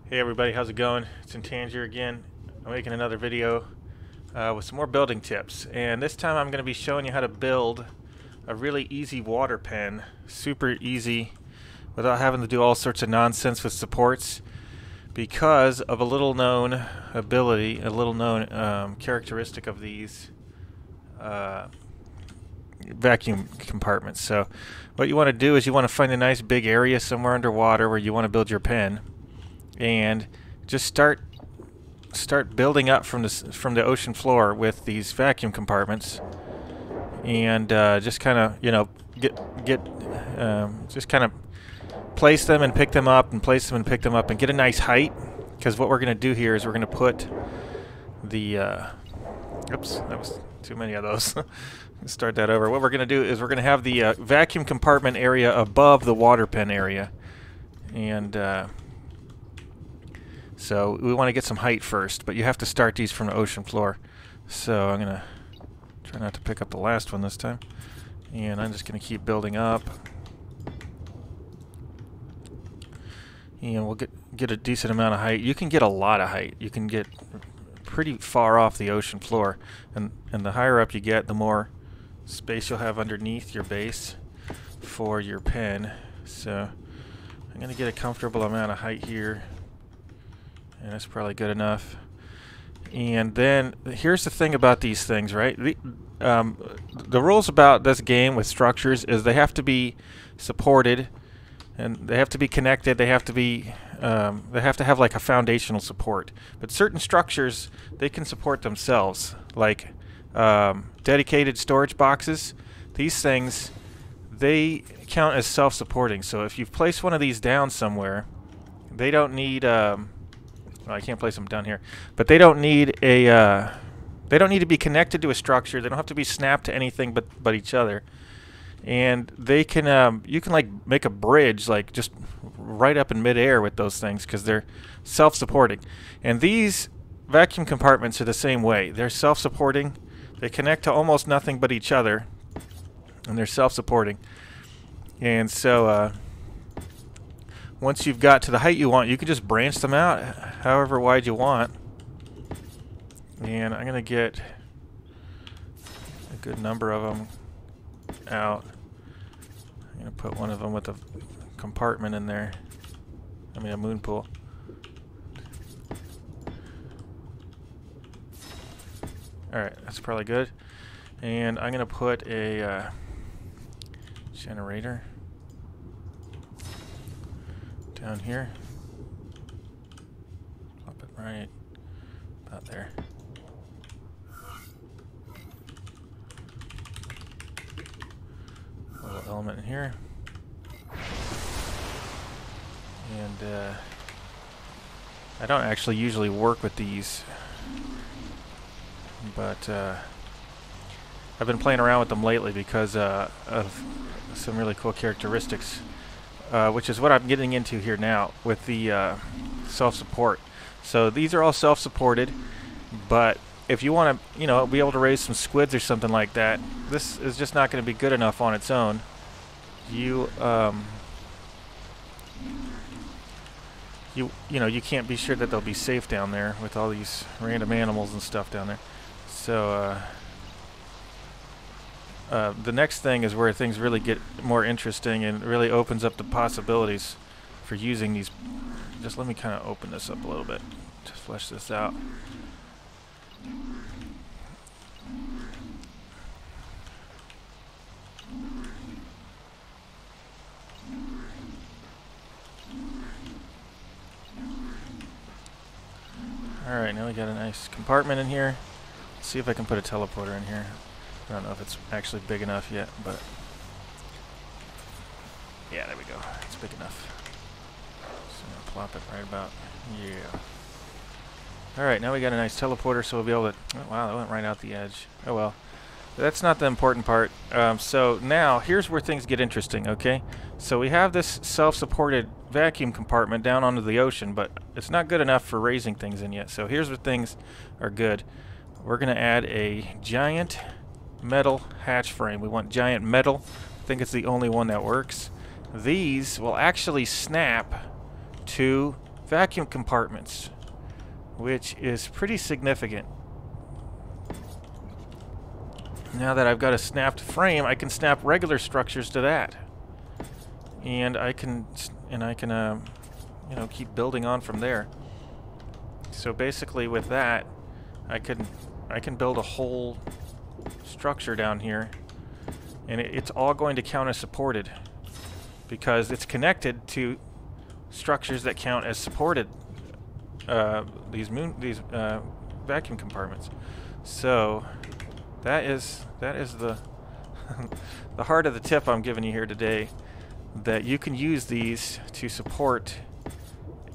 Hey everybody, how's it going? It's Intangier again. I'm making another video with some more building tips, and this time I'm going to be showing you how to build a really easy water pen, super easy, without having to do all sorts of nonsense with supports, because of a little known ability, a little known characteristic of these vacuum compartments. So what you want to do is you want to find a nice big area somewhere underwater where you want to build your pen, and just start building up from the ocean floor with these vacuum compartments, and just kind of just kind of place them and pick them up and place them and pick them up and get a nice height, because what we're going to do here is we're going to put the oops, that was too many of those. Let's start that over. What we're going to do is we're going to have the vacuum compartment area above the water pen area, and so we want to get some height first, but you have to start these from the ocean floor. So I'm going to try not to pick up the last one this time, and I'm just going to keep building up, and we'll get a decent amount of height. You can get a lot of height. You can get pretty far off the ocean floor, and the higher up you get, the more space you'll have underneath your base for your pen. So I'm going to get a comfortable amount of height here, and that's probably good enough. And then here's the thing about these things, right? The rules about this game with structures is they have to be supported, and they have to be connected. They have to have like a foundational support. But certain structures, they can support themselves, like dedicated storage boxes. These things, they count as self-supporting. So if you've placed one of these down somewhere, they don't need well, I can't place them down here, but they don't need a they don't need to be connected to a structure. They don't have to be snapped to anything but each other, and they can you can like make a bridge like just right up in midair with those things, because they're self-supporting. And these vacuum compartments are the same way. They're self-supporting. They connect to almost nothing but each other, and they're self-supporting. And so once you've got to the height you want, you can just branch them out however wide you want. And I'm going to get a good number of them out. I'm going to put one of them with a compartment in there. I mean a moon pool. Alright, that's probably good. And I'm going to put a generator down here. Plop it right about there. A little element in here. And I don't actually usually work with these, but I've been playing around with them lately because of some really cool characteristics, which is what I'm getting into here now with the self-support. So these are all self-supported, but if you want to, be able to raise some squids or something like that, this is just not going to be good enough on its own. You can't be sure that they'll be safe down there with all these random animals and stuff down there. So the next thing is where things really get more interesting and really opens up the possibilities for using these. Just let me kind of open this up a little bit to flesh this out. Alright, now we got a nice compartment in here. Let's see if I can put a teleporter in here. I don't know if it's actually big enough yet, but yeah, there we go. It's big enough. So I'm gonna plop it right about, yeah. Alright, now we got a nice teleporter, so we'll be able to, oh, wow, that went right out the edge. Oh well. That's not the important part. So now, here's where things get interesting, okay? So we have this self-supported vacuum compartment down onto the ocean, but it's not good enough for raising things in yet. So here's where things are good. We're going to add a giant metal hatch frame. We want giant metal. I think it's the only one that works. These will actually snap to vacuum compartments, which is pretty significant. Now that I've got a snapped frame, I can snap regular structures to that, and I can you know, keep building on from there. So basically, with that, I can build a whole structure down here, and it's all going to count as supported because it's connected to structures that count as supported. These vacuum compartments. So that is the the heart of the tip I'm giving you here today, that you can use these to support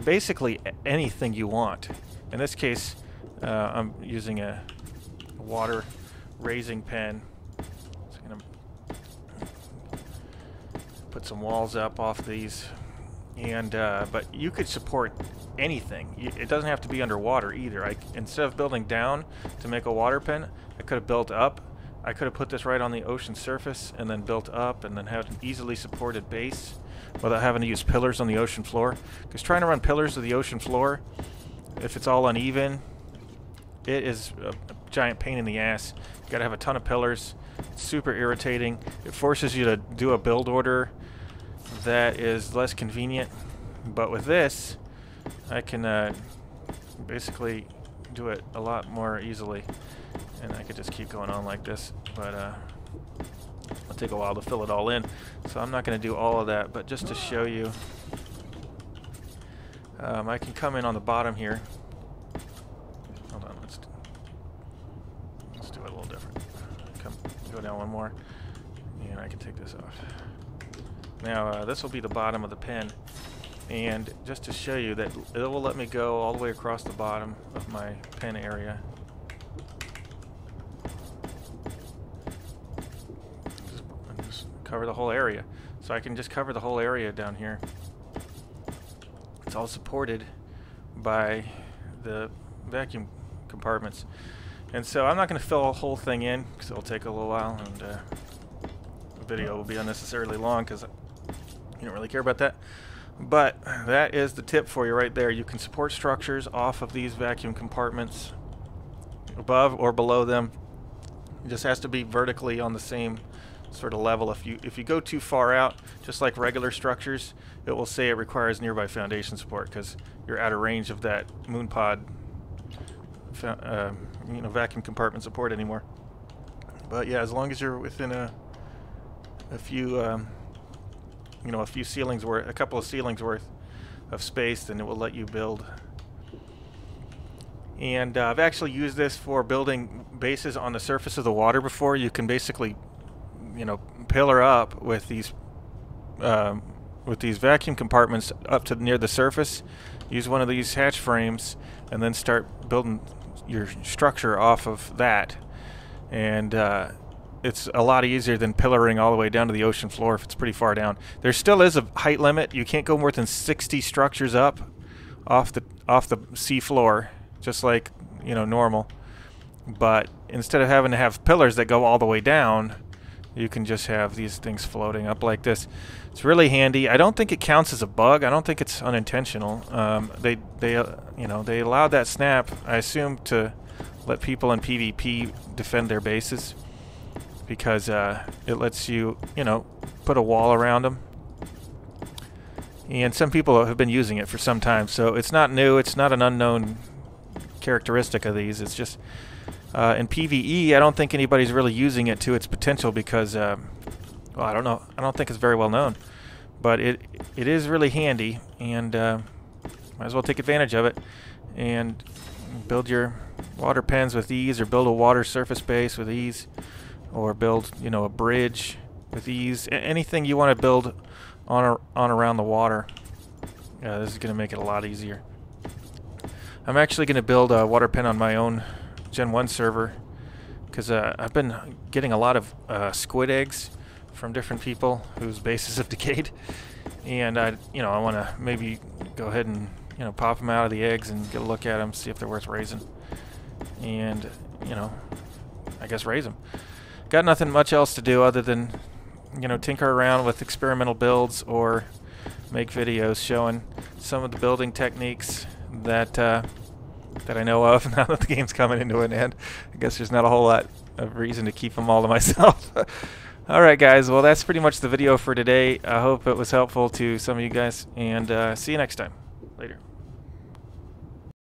basically anything you want. In this case, I'm using a water raising pen. So I'm going to put some walls up off these, and but you could support anything. It doesn't have to be underwater either. Instead of building down to make a water pen, I could have built up. I could have put this right on the ocean surface and then built up and then had an easily supported base without having to use pillars on the ocean floor. Because trying to run pillars to the ocean floor, if it's all uneven, it is a giant pain in the ass. You gotta have a ton of pillars. It's super irritating. It forces you to do a build order that is less convenient. But with this, I can basically do it a lot more easily. And I could just keep going on like this, but it'll take a while to fill it all in. So I'm not going to do all of that, but just to show you, I can come in on the bottom here. Hold on, let's do it a little different. Go down one more, and I can take this off. Now this will be the bottom of the pen, and just to show you that it will let me go all the way across the bottom of my pen area. Cover the whole area. So I can just cover the whole area down here. It's all supported by the vacuum compartments. And so I'm not going to fill the whole thing in because it'll take a little while, and the video will be unnecessarily long because you don't really care about that. But that is the tip for you right there. You can support structures off of these vacuum compartments, above or below them. It just has to be vertically on the same sort of level. If you go too far out, just like regular structures, it will say it requires nearby foundation support because you're out of range of that moon pod you know, vacuum compartment support anymore. But yeah, as long as you're within a few you know, a few ceilings worth, a couple of ceilings worth of space, then it will let you build. And I've actually used this for building bases on the surface of the water before. You can basically, you know, pillar up with these vacuum compartments up to near the surface. Use one of these hatch frames and then start building your structure off of that. And it's a lot easier than pillaring all the way down to the ocean floor if it's pretty far down. There still is a height limit. You can't go more than 60 structures up off the sea floor, just like, you know, normal. But instead of having to have pillars that go all the way down, you can just have these things floating up like this. It's really handy. I don't think it counts as a bug. I don't think it's unintentional. You know, they allowed that snap, I assume, to let people in PvP defend their bases, because it lets you, you know, put a wall around them. And some people have been using it for some time, so it's not new. It's not an unknown characteristic of these. It's just in PvE, I don't think anybody's really using it to its potential because, well, I don't know. I don't think it's very well known, but it is really handy, and might as well take advantage of it and build your water pens with ease, or build a water surface base with ease, or build, you know, a bridge with ease. Anything you want to build on around the water. This is going to make it a lot easier. I'm actually going to build a water pen on my own Gen 1 server because I've been getting a lot of squid eggs from different people whose bases have decayed, and I want to maybe go ahead and, you know, pop them out of the eggs and get a look at them, see if they're worth raising, and, you know, I guess raise them. Got nothing much else to do other than, you know, tinker around with experimental builds or make videos showing some of the building techniques that that I know of now that the game's coming into an end. I guess there's not a whole lot of reason to keep them all to myself. Alright guys, well that's pretty much the video for today. I hope it was helpful to some of you guys, and see you next time. Later.